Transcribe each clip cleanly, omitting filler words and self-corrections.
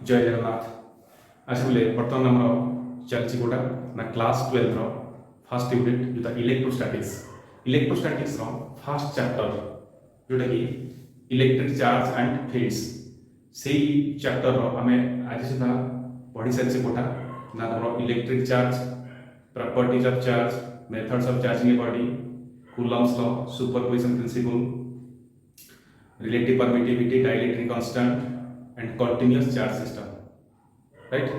जय जगन्नाथ। अच्छा बोले बर्तमान आम चलती गोटा ना क्लास 12 फर्स्ट यूनिट जोटा इलेक्ट्रोस्टैटिक्स फर्स्ट चैप्टर जोटा कि इलेक्ट्रिक चार्ज एंड फील्ड्स से चैप्टर आम आज सुधा पढ़ी सारी गोटा ना तुम electric charge properties of charge methods of charging a body Coulomb's law superposition principle relative permittivity dielectric constant and continuous charge system, right?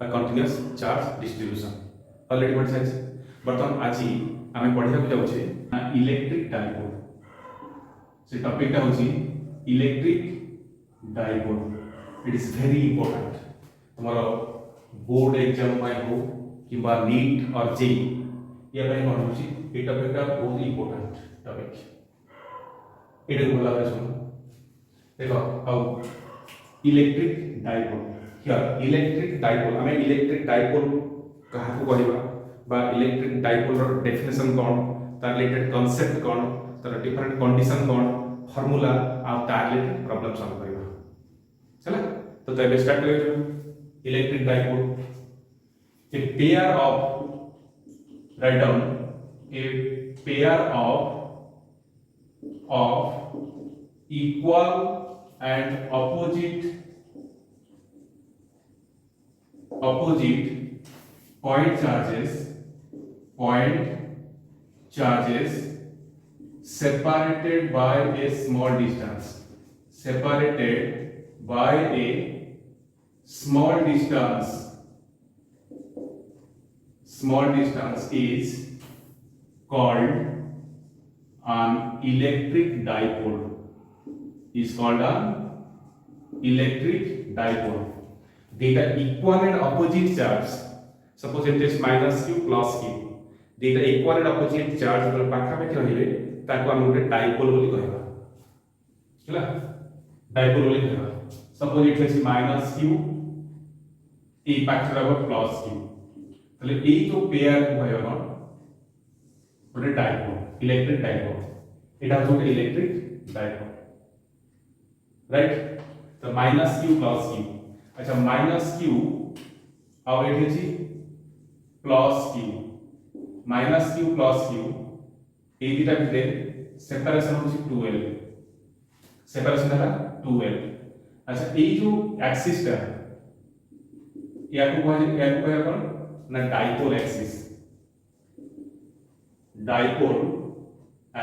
A continuous charge distribution already पढ़ size बर्तमान आज आम पढ़ा जाऊे इलेक्ट्रिक डाइपोल से topic हूँ electric dipole. It is very important तुम्हारा board exam हो कि नीट और जे ये कौन हो टॉपिक बहुत इंपोर्टेंट टॉपिक ये भल भाव सुन देखो how electric dipole here electric dipole आम इलेक्ट्रिक डाइपोल क्या कहवा बा इलेक्ट्रिक डाइपोल रो डेफिनेशन कौन तार रिलेटेड कांसेप्ट कौन तार डिफरेंट कंडीशन कौन फार्मूला आ तार रिलेटेड प्रॉब्लम सॉल्व करबा चला तो तबे स्टार्ट करियो electric dipole a pair of write down a pair of equal and opposite point charges separated by a small distance small distance is called an electric dipole data equal and opposite charge suppose it is minus q plus q data equal and opposite charge जो पाखा पे रहिबे ताको हम गोटे dipole बोली कहबा हला डाइपोल बोली कहबा suppose it is minus q ए पाखा रहबो प्लस q तले ए जो पेयर को कहबा गोटे डाइपोल इलेक्ट्रिक डाइपोल एटा होते इलेक्ट्रिक डाइपोल राइट तो माइनस q प्लस q अच्छा माइनस q और एठी छी plus q minus q plus q ए दिटा भितरे सेपरेशन होछि 2l सेपरेशन हला 2l अच्छा ए जो एक्सिस टा याको कहया कोन ना dipole axis dipole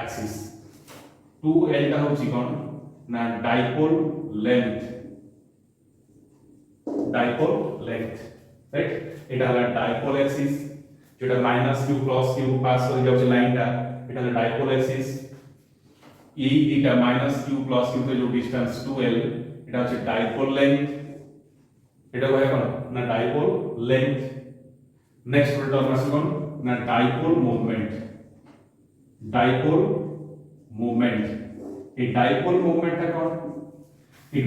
axis 2l टा होछि कोन ना डाइपोल लेंथ राइट एटा हला डाइपोल एक्सिस जेटा माइनस q प्लस q पास हो जाउछ लाइन टा एटा हला डाइपोल एक्सिस ए एटा माइनस q प्लस q के जो डिस्टेंस 2l एटा होछि डाइपोल लेंथ एटा कहया कोन ना डाइपोल लेंथ नेक्स्ट टर्म आसे कोन ना dipole movement a dipole movement है कौन it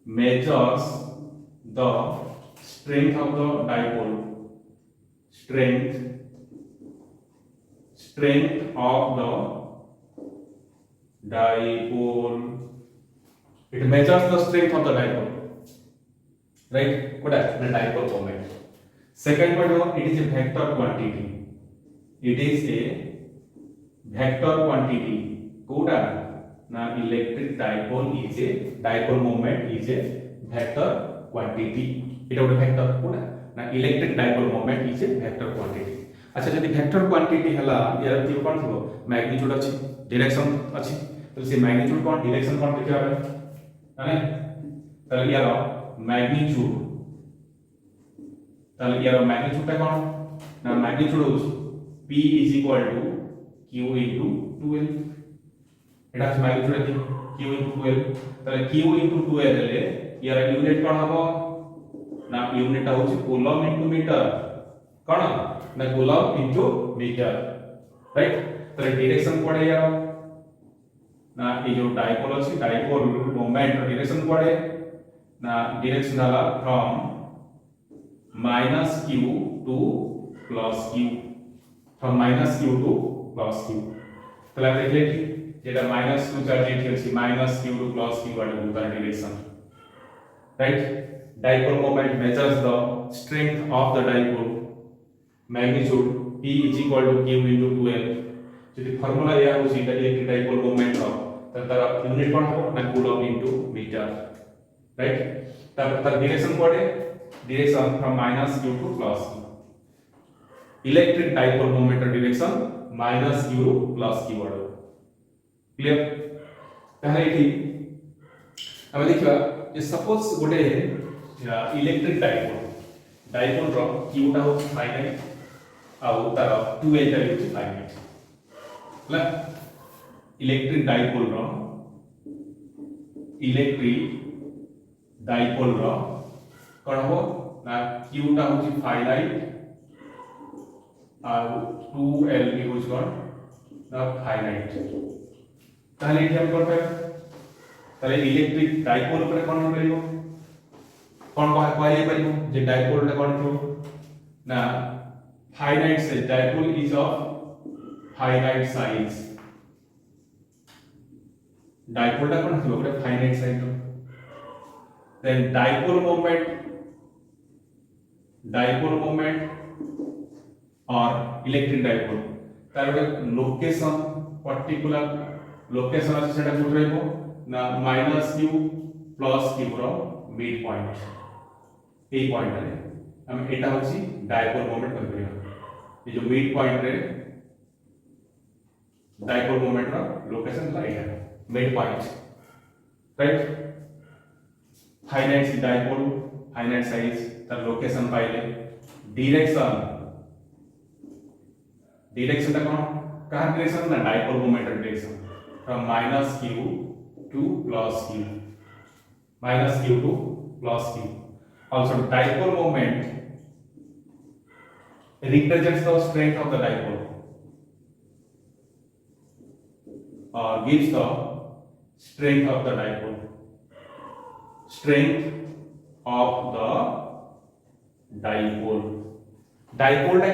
measures the strength of the dipole strength of the dipole it measures the strength of the dipole right what is the dipole moment second point it is a vector quantity it is a vector quantity कोडा ना electric dipole is a dipole moment is a vector quantity एटा गोटे vector कोडा ना electric dipole moment is a vector quantity अच्छा जदी vector quantity हला यार जो कोन थो मैग्नीट्यूड अछि डायरेक्शन अछि तो से मैग्नीट्यूड कोन डायरेक्शन कोन देखिबा माने तले यार मैग्नीट्यूड तले यार मैग्नीट्यूड ता कोन ना मैग्नीट्यूड होछि p is equal to q into 2l এটা আছে ম্যাগনিটিউড আছে q into 2l তাহলে q into 2l হলে ইয়ার ইউনিট কোন হবে না ইউনিটটা হচ্ছে কুলম ইনটু মিটার কোন না কুলম ইনটু মিটার রাইট তাহলে ডাইরেকশন পড়ে যাও না এই যে ডাইপোল আছে ডাইপোল মোমেন্ট ডাইরেকশন পড়ে না ডাইরেকশন হলো from -q to +q from -q to +q তাহলে আমরা লিখলে কি যেটা -2 চার্জ এটি হচ্ছে -q to +q আড়ে তার direction right dipole moment measures the strength of the dipole magnitude p is equal to q into 2l যদি ফর্মুলা ইয়া হচ্ছে এটা ইলেকট্রিক ডাইপোল মোমেন্ট র তার ইউনিট কোন হবে না কুলম ইনটু মিটার রাইট তার ডিরেকশন কোডে direction from -q to +q electric dipole মোমেন্টের ডিরেকশন -q to +q আড়ে ক্লিয়ার তাহলে এটি ଆମେ ଦେଖିବା ଯେ ସପୋଜ ଗୋଟେ ଇଲେକ୍ଟ୍ରିକ ଡାଇପୋଲ ର q ଟା ହଉଛି ফাইনাইট ଆଉ ତାର 2l ଟା ହଉଛି ফাইনাইট ହେଲା ଇଲେକ୍ଟ୍ରିକ ଡାଇପୋଲ ର କଣ ହବ ନା q ଟା ହଉଛି ফাইনাইট ଆଉ 2l ବି ହଉଛି କଣ ନା ফাইনাইট তাহলে এটি আমি করতে তাহলে ইলেকট্রিক ডাইপোল উপরে কোন পারিব কোন কয় পারিব যে ডাইপোলটা কোন টু না finite size dipole is of finite size ডাইপোলটা কোন থিব একটা finite size then dipole moment और ইলেকট্রিক ডাইপোল তার একটা লোকেশন পার্টিকুলার লোকেশন আছে সেটা কোথায় রইব না -q + q র মিড পয়েন্ট এই পয়েন্টে আমি এটা হচ্ছে ডাইপোল মোমেন্ট করি এই যে মিড পয়েন্ট রে ডাইপোল মোমেন্ট র লোকেশন লাইটা mid point right finite dipole finite size তার লোকেশন পাইলে ডিরেকশনটা কোন কার ডিরেকশন না ডাইপোল মোমেন্টের direction from -q to +q -q to +q also dipole moment represents the strength of the dipole or gives the strength of the dipole dipole টা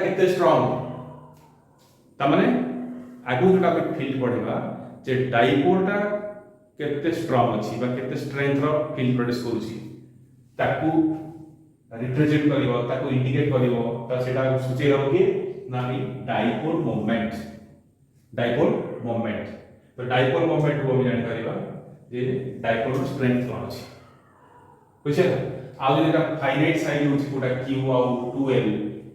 কেতে strong তার মানে আগু যেটা আমি ফিল পড়িবা যে ডাইপোলটা কেতে স্ট্রং আছে বা কেতে স্ট্রেংথ র ফিল প্রডিউস করুছি তাকু রিপ্রেজেন্ট করিব তাকু ইন্ডিকেট করিব তা সেটা সূচেই রব কি না এই ডাইপোল মোমেন্ট তো ডাইপোল মোমেন্ট কো আমি জানি পারিবা যে ডাইপোল র স্ট্রেংথ কোন আছে বুঝছে আর যেটা ফাইনাইট সাইজ হচ্ছে কোটা q আর 2l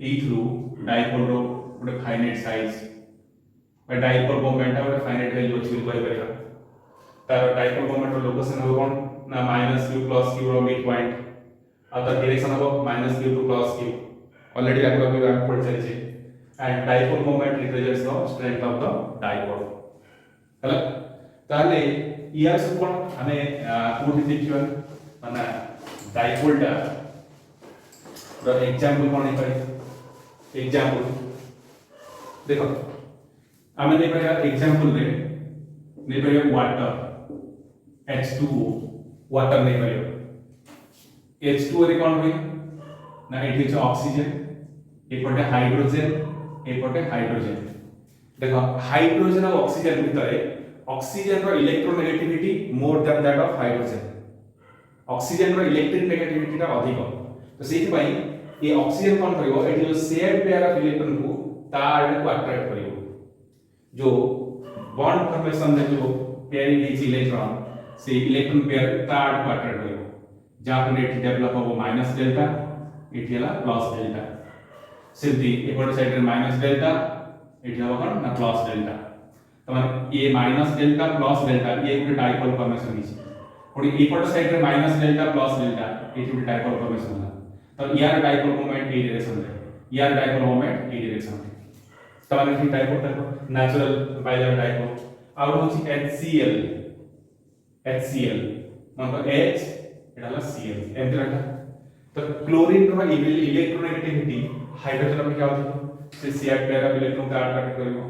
এই থ্রু ডাইপোল র কোটা ফাইনাইট সাইজ বা ডাইপোল মোমেন্ট আর ফাইনাইট ভ্যালু আছে বলি পারিবা তার ডাইপোল মোমেন্ট র লোকেশন হবে কোন না -q + q র মিড পয়েন্ট আর তার ডিরেকশন হবে -q to +q অলরেডি আমি পড়ে চাইছি and dipole moment represents the strength of the dipole হলো তাহলে ইয়ার কোন আমি কোটি দেখিবা মানে ডাইপোলটা র एग्जांपल কোন নেই পারি एग्जांपल দেখো আমি নেই পারি एग्जांपल রে নেই পারি ওয়াটার H2O ওয়াটার নেই পারি H2O রে কোন হয় না এটি হচ্ছে অক্সিজেন এপটে হাইড্রোজেন দেখো হাইড্রোজেন আর অক্সিজেন ভিতরে অক্সিজেন র electronegativity more than that of hydrogen oxygen র ইলেক্ট্রিক নেগেটিভিটিটা অধিক তো সেইথি পাই এই অক্সিজেন কোন করিব এটি যে शेयर्ड पेयर অফ ইলেক্ট্রন को तार को अट्रैक्ट करियो जो बॉन्ड फॉर्मेशन में जो पेयरिंग इज इलेक्ट्रॉन से इलेक्ट्रॉन पेयर तार को अट्रैक्ट करियो जहां पर एटी डेवलप हो माइनस डेल्टा एटी हला प्लस डेल्टा सिंपली एपट साइड रे माइनस डेल्टा एटी हो कोन ना प्लस डेल्टा तमाने ए माइनस डेल्टा प्लस डेल्टा ये गुटे डाइपोल फॉर्मेशन हिची और एपट साइड रे minus delta plus delta eighty गुटे डाइपोल फॉर्मेशन होला तो यार डाइपोल मोमेंट ए डायरेक्शन रे यार डाइपोल मोमेंट ए डायरेक्शन रे तमाने ठीक डाइपोल देखो नेचुरल बायलर डाइपोल आउट होची HCl मतलब H এটা হলো Cl এমতি রাখা तो क्लोरीन रो इलेक्ट्रोनेगेटिविटी हाइड्रोजन में क्या होता है से शेयर्ड पेयर ऑफ इलेक्ट्रॉन का अट्रैक्ट करियो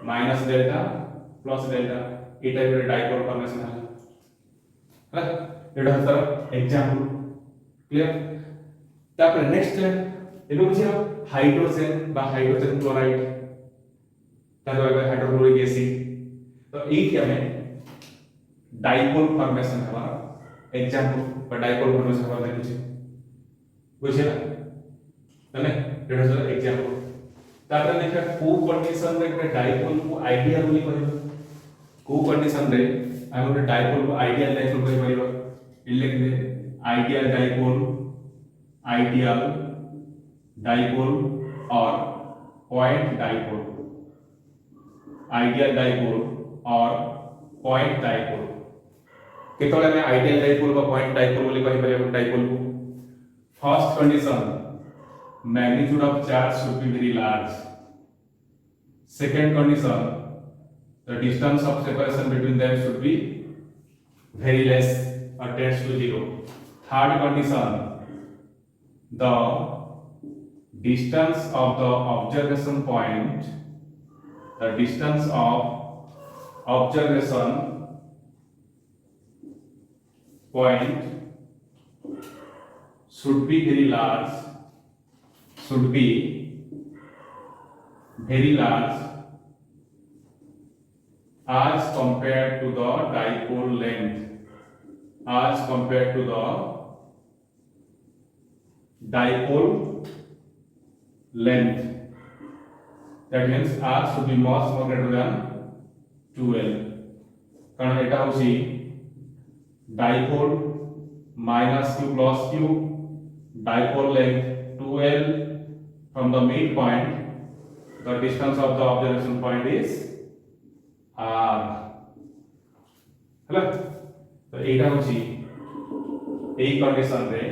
minus delta plus delta A type रे डाइपोल फॉर्मेशन है एटा हतर एग्जांपल क्लियर तापर नेक्स्ट एबे बुझियो हाइड्रोजन बा हाइड्रोजन क्लोराइड तापर हाइड्रोक्लोरिक एसिड तो एठी हमें डाइपोल फॉर्मेशन हवा एग्जांपल पर डाइपोल फॉर्मेशन हवा देखुची बुझे ना तने एटा सर एग्जांपल तापर देखा को कंडीशन रे एक डाइपोल को आइडियल बोली कहबो को कंडीशन रे हम एक डाइपोल को आइडियल डाइपोल कहि परिबो लिख दे आइडियल डाइपोल और पॉइंट डाइपोल आइडियल डाइपोल और पॉइंट डाइपोल केतोले में आइडियल डाइपोल बा पॉइंट डाइपोल बोली कहि परिबो डाइपोल को first condition magnitude of charge should be very large. Second condition, the distance of separation between them should be very less or tends to 0. Third condition, the distance of the observation point should be very large as compared to the dipole length. That means r should be much more greater than 2l. कारण एटा होची dipole minus q plus q dipole length 2l from the midpoint. The distance of the observation point is r. ହେଲା तो एटा होची a condition रे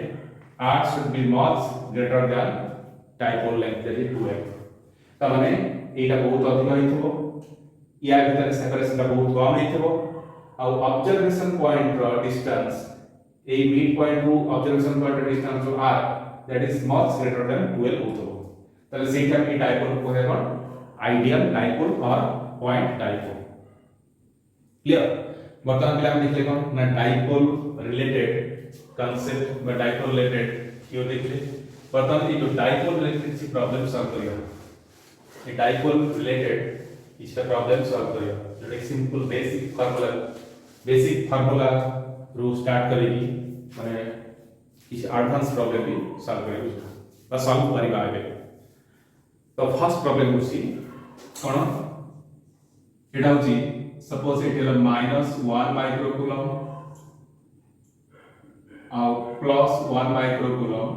r should be much greater than dipole length that is 2l. त माने एटा बहुत अधिक होइथबो या भीतर सेपरेशन का बहुत कम होइथबो आ ऑब्जर्वेशन पॉइंट रो डिस्टेंस ए mid point to observation point रो डिस्टेंस जो r that is much greater than 12 होथबो ताले सेटा ए डाइपोल को है कोन आइडियल डाइपोल और पॉइंट डाइपोल क्लियर बर्तमान पहले हम देख ले कोन ना डाइपोल रिलेटेड कांसेप्ट बा डाइपोल रिलेटेड क्यों देख ले बर्तमान ये जो डाइपोल रिलेटेड सी प्रॉब्लम सॉल्व करियो ये डाइपोल रिलेटेड इसका प्रॉब्लम सॉल्व करियो जो एक सिंपल बेसिक फार्मूला रो स्टार्ट करेगी माने इस एडवांस प्रॉब्लम भी सॉल्व करेगी बस सॉल्व करिबा आगे तो फर्स्ट प्रॉब्लम होसी कोन एटा होची सपोज इट इज -1 माइक्रोकूलम और +1 microcoulomb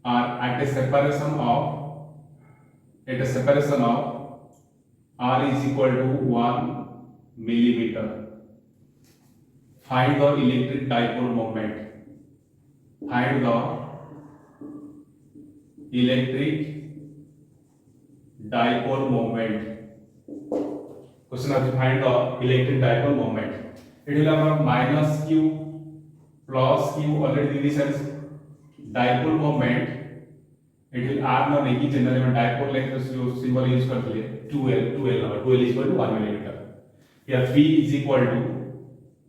are at a separation of r is equal to 1 millimeter. Find the electric dipole moment. Find the electric dipole moment. Question is find the electric dipole moment. It will have minus q plus q already in the sense dipole moment. It will r ना नहीं generally में dipole length जो symbol use करते हैं 2l is equal to 1 millimeter. Here p is equal to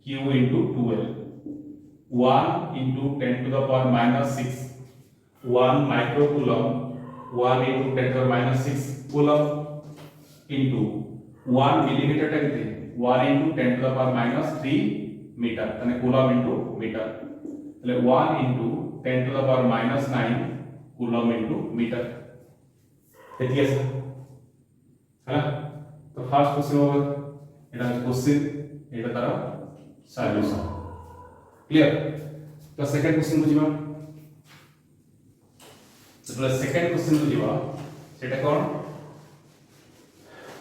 q into 2l 1 into 10 to the power minus 6 1 microcoulomb 1 into 10 to the power minus 6 coulomb into 1 millimeter टा कितने 1 into 10 to the power minus 3 meter यानी coulomb into meter એટલે 1 into 10 to the power minus 9 coulomb into meter एतिया से है तो first question होगा एटा question एटा तारा solution clear तो सेकंड क्वेश्चन बुझिबा तो सेकंड क्वेश्चन बुझिबा सेटा कोन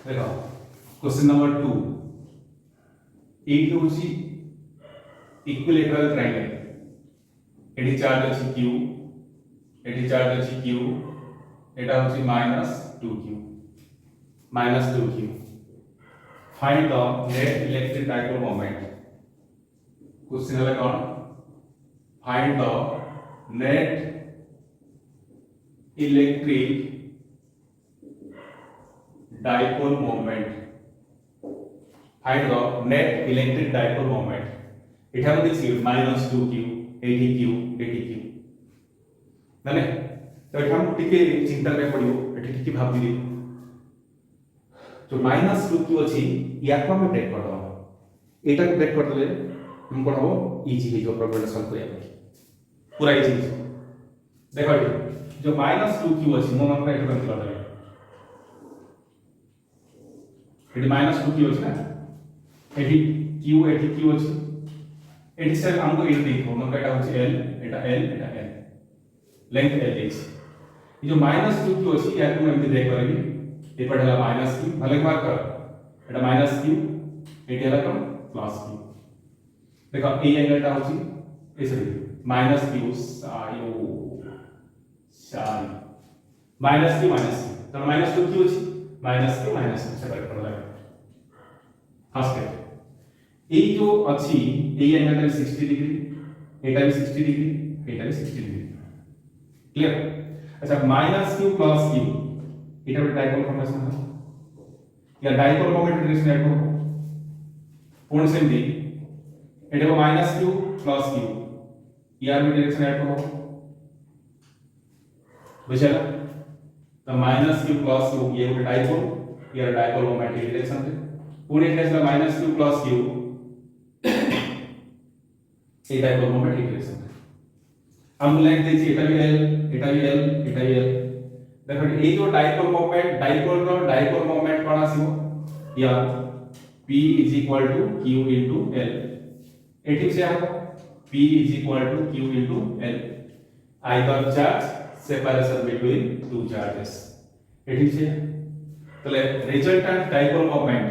देखो क्वेश्चन नंबर 2 एटी होची इक्विलैटरल ट्रायंगल एटी चार्ज अछि q एटी चार्ज अछि q एटा होची -2q find the net electric dipole moment question है कौन find the net electric dipole moment find the net electric dipole moment एटा हम देखि -2q 80q माने तो एटा हम टिके चिंता करे पड़ियो एठी टिके भाबी जो -2q अछि या को हम टेक कर दो एटा ब्रेक कर देले हम कोन हो इजी हे जो प्रॉब्लम सॉल्व करिया पूरा इजी देखो ये जो -2q अछि मो मन एटा करते लगे एटी -2q अछि ना एटी q अछि एटी से हमको एल देखो मन एटा होछि l एटा l लेंथ l अछि ये जो -2q अछि या को एमती देख करबी ए पडला -q भले मार्क कर एटा -q एटी हला कोन +q देखो ए एंगलटा होछि ए सॉरी -q सायो साई -q तो -2q अछि -q सेपरेट कर लगे फर्स्ट स्टेप ए जो अछि ए एंगल 60 डिग्री एटा भी 60 डिग्री एटा भी 60 डिग्री क्लियर अच्छा -q + q एटा भी डायपोल फॉर्मेशन है या डायपोल मोमेंट डायरेक्शन ऐड करो पूर्ण सेमली एटा को -q + q यार में डायरेक्शन ऐड करो बुझला तो -q + q ये हो डायपोल या डायपोल मोमेंट डायरेक्शन है पूर्ण डायरेक्शन -q + q ए डायपोल मोमेंट डायरेक्शन है हम लेंथ देखिए एटा भी l देखो ए जो डायपोल मोमेंट कोन आसीबो या p = q * l एठी से हम p = q * l either charge separation between two charges एठी से तले resultant dipole moment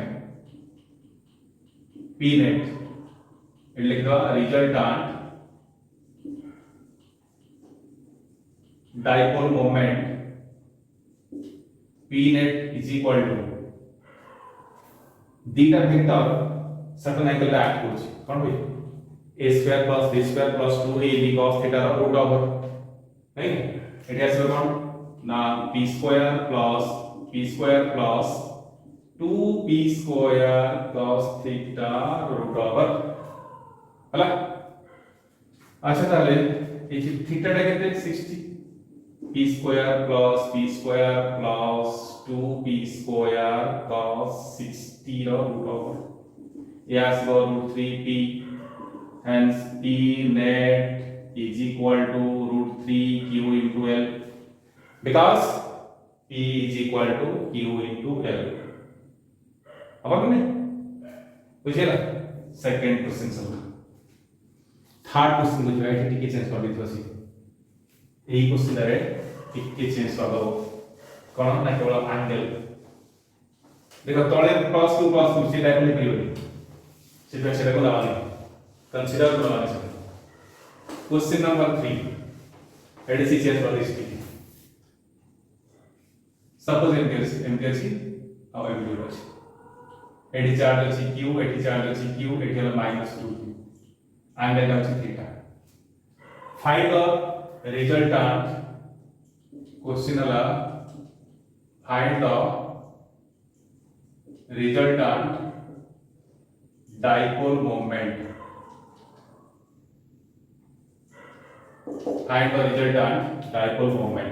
p net એટલે કે resultant dipole moment p net = theta vector certain angle ला एक्ट करछि कोन होय a² + b² + 2ab cos θ ର रूट ओवर नहीं एटा आसे कोन ना p² + 2p² cos θ root over हला अच्छा ताले ए थीटा टा केते 60 p² + 2p² cos 60 ର रूट ओवर या आसे √3p hence p net = √3q * l because p q * l अब नहीं बुझेला सेकंड क्वेश्चन सब थर्ड क्वेश्चन को जो है टिके चेंज कर दिथो सी एही क्वेश्चन रे टिके चेंज कर दो कोन ना केवल एंगल देखो तळे +2 से डायरेक्टली करियो से को लावा कंसीडर करो आंसर क्वेश्चन नंबर 3 एडीसी चेंज कर दिस सपोज एमकेसी और एमडी अछि एडी चार्ज अछि q एडी चार्ज अछि q एडी हला -2q एंगल अछि theta find the resultant question हला find the resultant dipole moment find the resultant dipole moment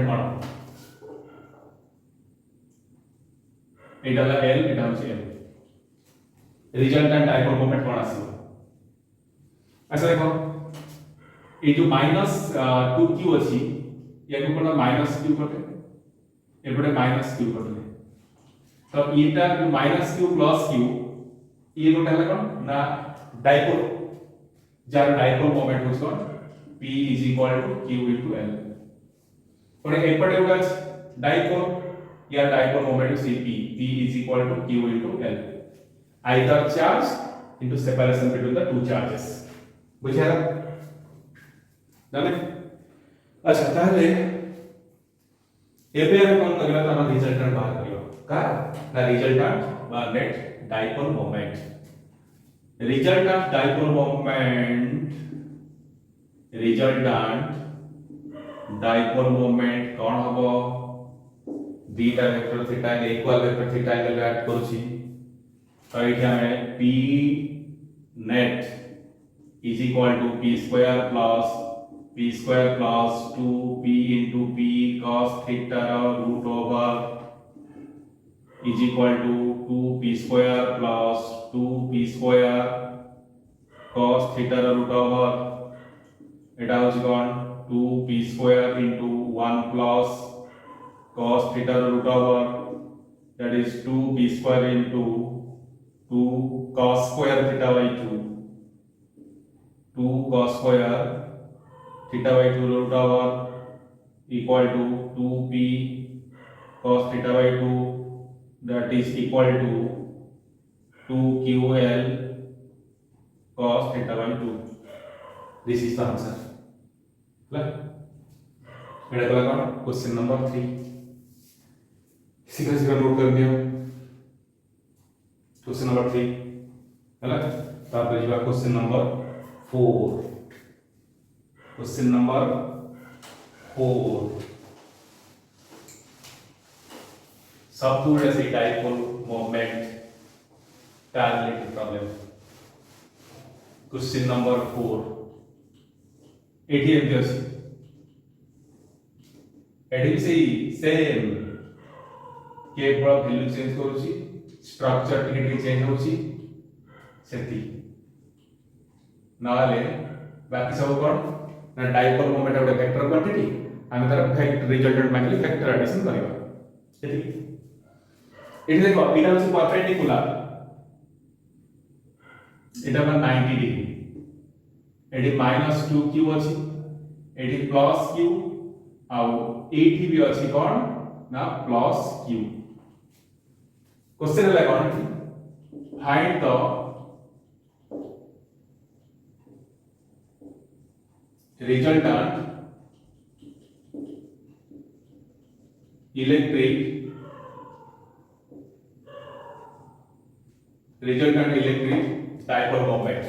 कोन एटा ला l एटा होछि l resultant dipole moment कोन आसी अच्छा देखो ए जो -2q अछि या को कोन -q करते एपटे -q करते तो एटा -q + q ये गोटा हला कोन ना डायपोल जार डायपोल मोमेंट होछ कोन p = q * l और एपटे होगा डायपोल या dipole moment cp p = q * l either charge into separation between the two charges बुझाला जाने अच्छा ताहले एबे हम कोन करला त रिजल्टेंट बाहर करियो का ना रिजल्टेंट बा net dipole moment resultant dipole moment कोन हबो beta vector theta equal vector theta angle add करछि तो एठी हमें p net = p² + 2p * p cos θ √ over = 2p square plus 2p square cos theta root over এটা হচ্ছে কোন 2p square into 1 plus cos theta root over that is 2p square into 2 cos square theta by 2 2 cos square theta by 2 root over equal to 2p cos theta by 2 that is equal to 2ql cos theta by 2. This is the answer. मेरा कला कौन question number 3 सीधा सीधा note कर दिया question number 3 है तापर जीवा question number 4 question number 4 subfluid as a dipole moment calculated problem question number 4 ATM just AD से सेम के बड़ा वैल्यू चेंज करूची स्ट्रक्चर टिके चेंज होची सेति नाले बाकी सब कोन ना डाइपोल मोमेंट ଗୋଟେ वेक्टर क्वांटिटी ଆମେ ତାର वेक्टर रिजल्टेंट मागले वेक्टर एडिशन करबा सेति एठी देखो एटा होची परपेंडिकुलर एटा 90 डिग्री एटी -2q अछि एटी +q आउ एठी भी अछि कोन ना +q क्वेश्चन है कोन find the resultant electric dipole moment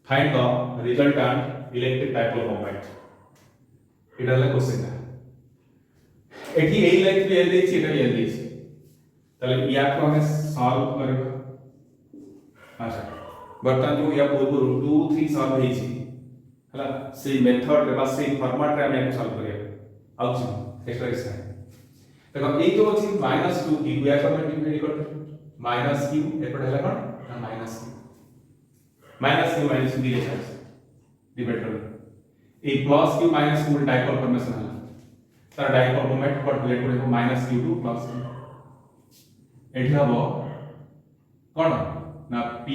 find the resultant electric dipole moment এটা হলো কোশ্চেন এটি এই লাইন দিয়ে দিয়েছি এটা দিয়ে দিয়েছি তাহলে ইয়াকু আমি সলভ করব আচ্ছা বর্তমান जो या पूर्व 2 3 सॉल्व ହେଇଛି ହେଲା সেই মেথড রে বা সেই ফরম্যাট রে আমি একটু সলভ করিয়া আউছি এক্সপ্রেশন দেখো এই তো আছে -2 কি ইয়া করবে ডিভাইড করতে -q এপড় হলা কোন -q দিয়ে আছে ডিভাইড করবে এই +q -q ডাইপোল ফর্মেশন হলা তার ডাইপোল মোমেন্ট ক্যালকুলেট করব -q2 +q এটি হবো কোন না p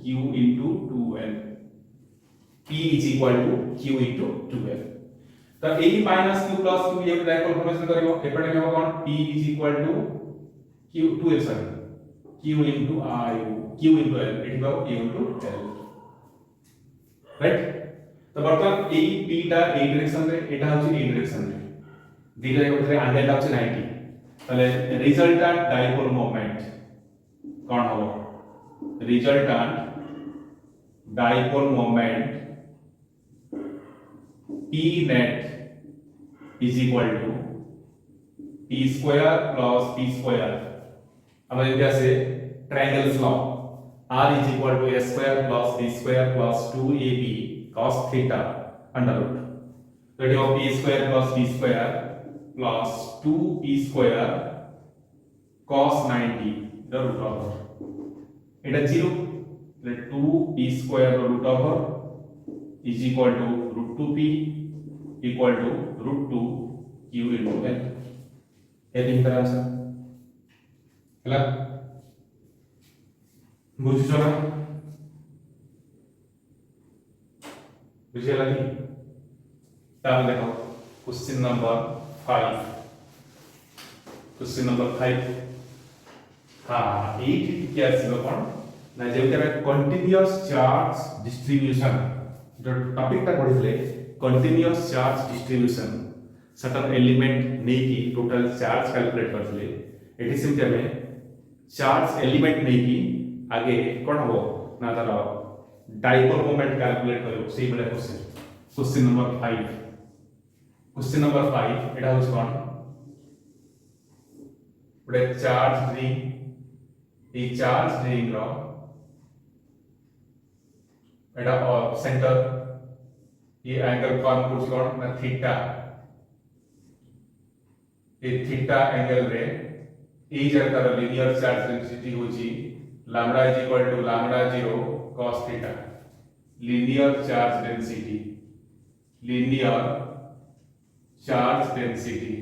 q into 2l p q into 2l तो ए -q + q ये डाइपोल फॉर्मेशन करियो एपटे में कोन p q 2l sorry q into I q into l eighty Babu q into l right तो बर्तमान ए p टा ए डायरेक्शन रे एटा होची ए डायरेक्शन रे दिले ভিতরে অ্যাঙ্গেলটা হচ্ছে 90 তাহলে রিজাল্ট্যান্ট ডাইপোল মোমেন্ট কোন হবে resultant dipole moment p net is equal to p square plus p square আমাদের কি আছে triangles law r is equal to a square plus b square plus 2ab cos theta under root so it is p square plus b square plus 2p square cos 90 the root over এটা 0 তাহলে 2p square root over is equal to root 2p equal to root 2 q into l ये तीन तरह से ହେଲା ବୁଝୁଛ ନା ବୁଝିଲା କି ତାହେଲେ ଦେଖ क्वेश्चन नंबर 5 क्वेश्चन नंबर 5 हां एठी टिके आसीबो कोन ना जेउते कंटीन्यूअस चार्ज डिस्ट्रीब्यूशन जो टॉपिक ता पढिले continuous charge distribution certain element नै की टोटल चार्ज कैलकुलेट करथले एठी सिम हमें चार्ज एलिमेंट नै की आगे कोन हो ना तार डाइपोल मोमेंट कैलकुलेट करो सेही बले क्वेश्चन नंबर 5 क्वेश्चन नंबर 5 एटा होस कोन बडे चार्ज रिंग ए चार्ज रिंग रो एटा सेंटर ये एंगल कौन कुछ कोन ना थीटा ए थीटा एंगल रे এই যে তার লিনিয়ার চার্জ ডেনসিটি হচ্ছে lambda is equal to lambda 0 cos theta linear charge density linear charge density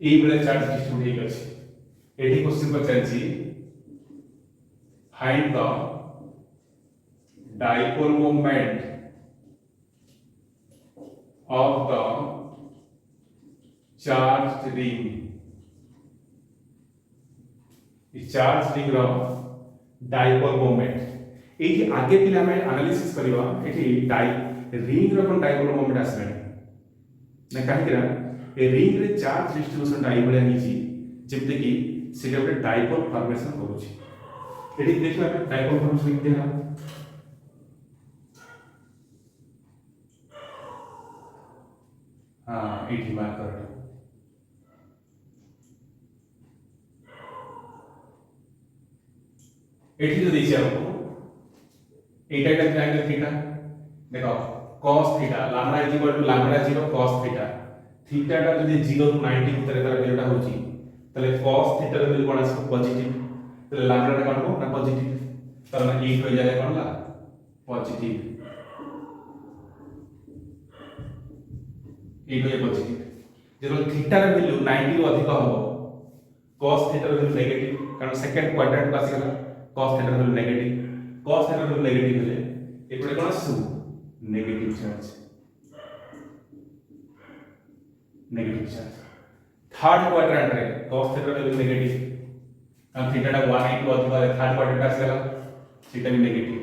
এই বলে চার্জ ডিস্ট্রিবিউট হয়ে গেছে এটি কোশ্চেন পচারছি find the dipole moment of the charged ring charge ring रो डाइपोल मोमेंट एठी आगे पिले हमें एनालिसिस करबा एठी डाइ रिंग रो कोन डाइपोल मोमेंट आसले ना काहे कि ए रिंग रे चार्ज डिस्ट्रीब्यूशन डाइ भले हिची जेते कि सेटा ଗୋଟେ डाइपोल फॉर्मेशन करूची एठी देखिबा डाइपोल फॉर्मेशन केते हा हां एठी मार्क कर एठी जो देछि आपको एटा एटा ट्रायंगल थीटा देखो cos theta lambda is equal to lambda 0 cos theta theta टा जदी 0 टू 90 ভিতরে তার ভ্যালুটা হচ্ছে তাহলে cos थीटा র ভ্যালু কোন আসবে পজিটিভ তাহলে लैम्डा টা কোন না পজিটিভ তার মানে 8 হয়ে যাবে কোনলা পজিটিভ 8 হয়ে পজিটিভ যখন थीटा র ভ্যালু 90 ରୁ ଅଧିକ হবো cos थीटा র ভ্যালু নেগেটিভ কারণ সেকেন্ড কোয়াড্রান্ট পাস গলা cos theta value negative cos theta value negative হলে এপরে কোন আসু নেগেটিভ চার্জ थर्ड क्वाड्रेंट रे cos थीटा भ्यालु नेगेटिव अब थीटा टा 180 ରୁ ଅଧିକ ହେଲେ थर्ड क्वाड्रेंट आसी गला सेटा भी नेगेटिव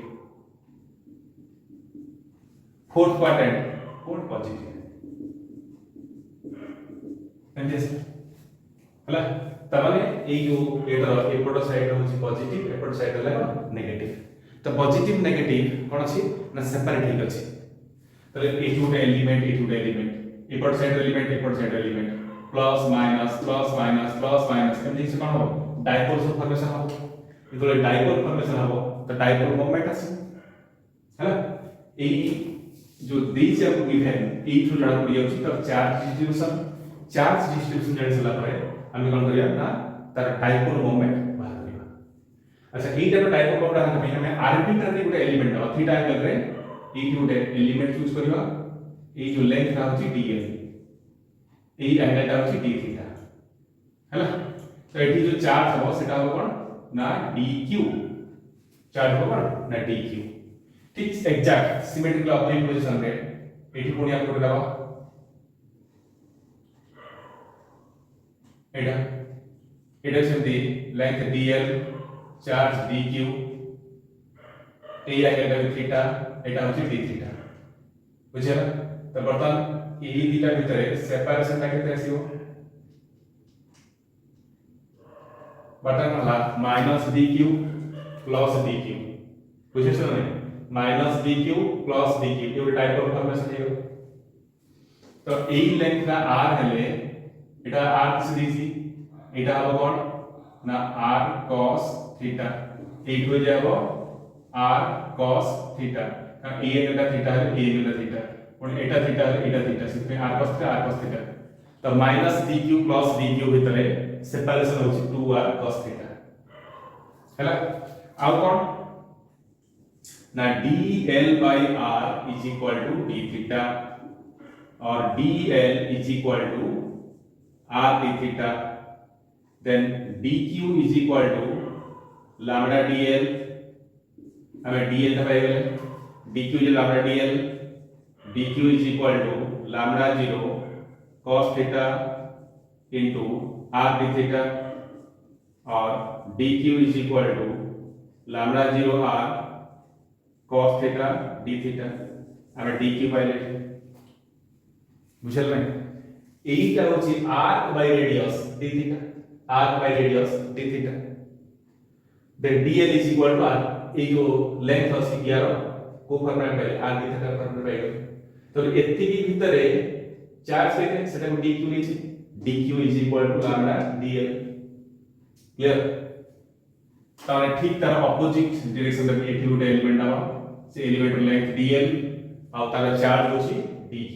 फोर्थ क्वाड्रेंट कोन पॉजिटिव एंडिस हला तमाने ए जो एटर एपट साइड होची पॉजिटिव एपट साइड हला नेगेटिव तो पॉजिटिव नेगेटिव कोन अछि ना सेपरेट हे अछि तले ए जो एलिमेंट एपट साइड एलिमेंट प्लस माइनस एमदी से कोन हो डाइपोल फॉर्मेशन हो इतले डाइपोल फॉर्मेशन हो तो डाइपोल मोमेंट आसी हला ए जो देछि आपको गिवन ए जो जणा पड़ी अछि तो चार्ज डिस्ट्रीब्यूशन जानि सला परे हम कोन करिया ना तार डाइपोल मोमेंट बाहर करिया अच्छा एटा तो डाइपोल मोमेंट हमें आर्बिट्ररी गोटे एलिमेंट हो थीटा एंगल रे ए गोटे एलिमेंट चूज करिवा ए जो लेंथ रा होची dl ए एंगल टा होची d थीटा हैला तो एठी जो चार्ज हो सेटा हो कोन ना dq चार्ज हो कोन ना dq ठीक एग्जैक्ट सिमेट्रिकल अपोजिट पोजीशन रे एठी कोनी आप कोड दबा एटा सेमती length dl charge dq A angle टा थीटा एटा होची d थीटा बुझिया तो बर्तन यही थीटा भितर सेपरेशन टा केते आसीबो बर्तन हला -dq + dq बुझिस नै -dq + dq ये डाइपोल फॉर्मेशन है तो ए लेंथ का r हेले एटा r से दीसी एटा हो कोन ना r cos थीटा 8 हो जाबो r cos थीटा का ए एंगल थीटा है ए एंगल थीटा और एटा थीटा है एटा थीटा सिर्फ r cos थीटा तो -dq + dq भितरे सेपरेशन होची 2r cos थीटा हैला आउ कोन ना dl/r = d थीटा और dl = r d theta then dq = lambda dl हमें dl था पाए गए dq is lambda dl dq = lambda 0 cos theta into r d theta और dq = lambda 0 r cos theta d theta हमें dq पाइले बुझल नै एटा होची arc by radius d theta arc by radius d theta then dl = r ए जो length अछि 11 को format पाइले r d theta फॉर्मेट पाइले तो एत्ती की भितरे चार्ज केते सेटा को dq लेछि dq = lambda dl clear ताने ठीक तार ऑपोजिट डायरेक्शन रे एठी गोटे एलिमेंट आवा से एलिमेंट लेंथ dl आ तार चार्ज होछि dq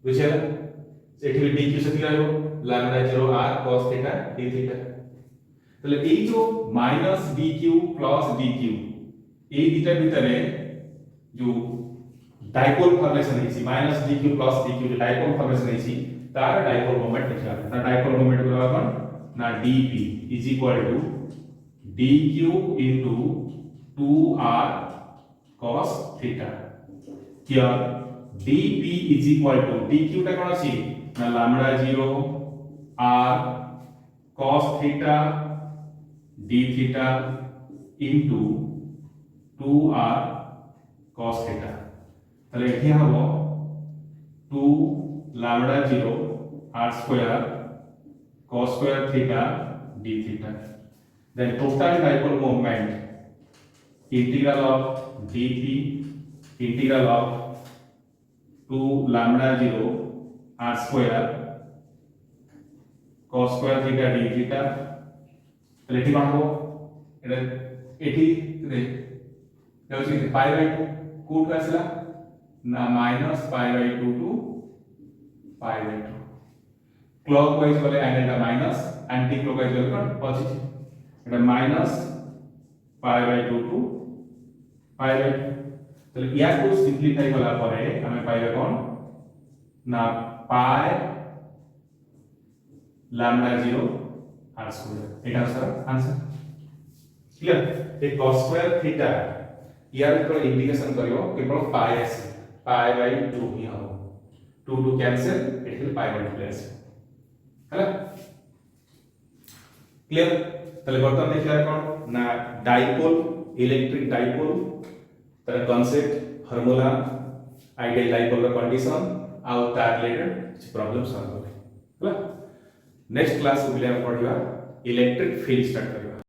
बुझिया एठी भी dq से रहबो lambda 0 r cos theta d theta তাহলে এই যে মাইনাস dq প্লাস dq এই দুইটা ভিতরে जो डाइपोल फॉर्मेशन है माइनस dq प्लस dq जो डाइपोल फॉर्मेशन है तार डाइपोल मोमेंट लिखा है तार डाइपोल मोमेंट को अपन ना dp is equal to dq into 2r cos theta here dp is equal to dq टा कोन अछि ना lambda 0 r cos theta d theta into 2r cos theta তাহলে এটি হবে 2 lambda 0 r square cos square theta d theta then total dipole moment integral of dp integral of 2 lambda 0 r square cos square theta d theta তাহলে এটি পাবো এটা এটি হচ্ছে পাই by 2 কোট আসলা না minus pi by 2 to pi by 2 clockwise বলে অ্যাঙ্গেলটা মাইনাস অ্যান্টি ক্লকওয়াইজ বলে পজিটিভ এটা minus pi by 2 to pi by 2 তাহলে ইয়াকু সিম্পলিফাই করার পরে আমি পাইবে কোন না পাই लैम्डा 0 r स्क्वायर এটা sir answer clear A cos square theta ইয়ার উপর ইন্টিগ্রেশন করিও কেবল পাই আছে পাই বাই 2 হি হবে 2 টু ক্যান্সেল এটি পাই বাই 2 আছে হ্যালো ক্লিয়ার তাহলে বর্তমান দেখিলা কোন না ডাইপোল ইলেকট্রিক ডাইপোল তার কনসেপ্ট ফর্মুলা आइडियल डाइपोल का कंडीशन आउ तार रिलेटेड प्रॉब्लम सॉल्व करे हला नेक्स्ट क्लास को बिले पढ़िबा इलेक्ट्रिक फील्ड स्टार्ट